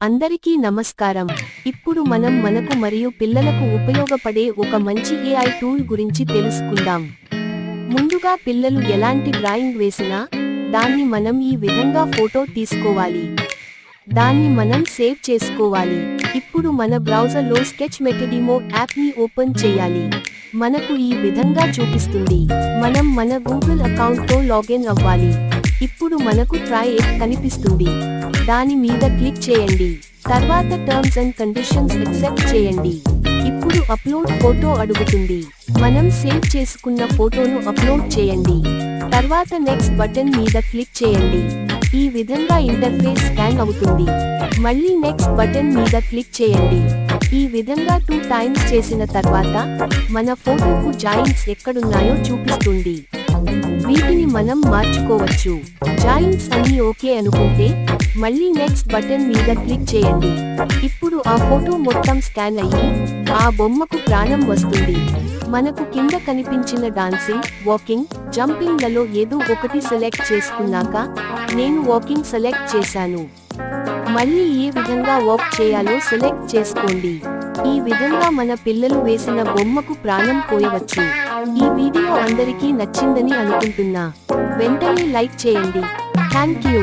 అందరికీ నమస్కారం. ఇప్పుడు మనం మనకు మరియు పిల్లలకు ఉపయోగపడే ఒక మంచి AI టూల్ గురించి తెలుసుకుందాం. ముందుగా పిల్లలు ఎలాంటి డ్రాయింగ్ వేసినా దాన్ని మనం ఈ విధంగా ఫోటో తీసుకోవాలి. దాన్ని మనం సేవ్ చేసుకోవాలి. ఇప్పుడు మన బ్రౌజర్లో స్కెచ్ మెటడెమో యాప్ని ఓపెన్ చేయాలి. మనకు ఈ విధంగా చూపిస్తుంది. మనం మన గూగుల్ అకౌంట్తో లాగిన్ అవ్వాలి. ఇప్పుడు మనకు ట్రై ఇట్ కనిపిస్తుంది. దాని మీద క్లిక్ చేయండి. తర్వాత టర్మ్స్ అండ్ కండిషన్స్ యాక్సెప్ట్ చేయండి. ఇప్పుడు అప్లోడ్ ఫోటో అడుగుతుంది. మనం సేవ్ చేసుకున్న ఫోటోను అప్లోడ్ చేయండి. తర్వాత నెక్స్ట్ బటన్ మీద క్లిక్ చేయండి. ఈ విధంగా ఇంటర్ఫేస్ స్కాన్ అవుతుంది. మళ్ళీ నెక్స్ట్ బటన్ మీద క్లిక్ చేయండి. ఈ విధంగా 2 టైమ్స్ చేసిన తర్వాత మన ఫోటోకు జాయింట్స్ ఎక్కడున్నాయో చూపిస్తుంది. వీటిని మనం మార్చుకోవచ్చు. జాయింట్స్ అన్ని ఓకే అనుకుంటే మళ్ళీ నెక్స్ట్ బటన్ మీద క్లిక్ చేయండి. ఇప్పుడు ఆ ఫోటో మొత్తం స్కాన్ అయ్యి ఆ బొమ్మకు ప్రాణం వస్తుంది. మనకు కింద కనిపించిన డాన్సింగ్, వాకింగ్, జంపింగ్ లలో ఏదో ఒకటి సెలెక్ట్ చేసుకున్నాక నేను వాకింగ్ సెలెక్ట్ చేశాను. మళ్ళీ ఏ విధంగా వాక్ చేయాలో సెలెక్ట్ చేసుకోండి. ఈ విధంగా మన పిల్లలు వేసిన బొమ్మకు ప్రాణం పోయవచ్చు. ఈ వీడియో అందరికీ నచ్చిందని అనుకుంటున్నా. వెంటనే లైక్ చేయండి. థాంక్యూ.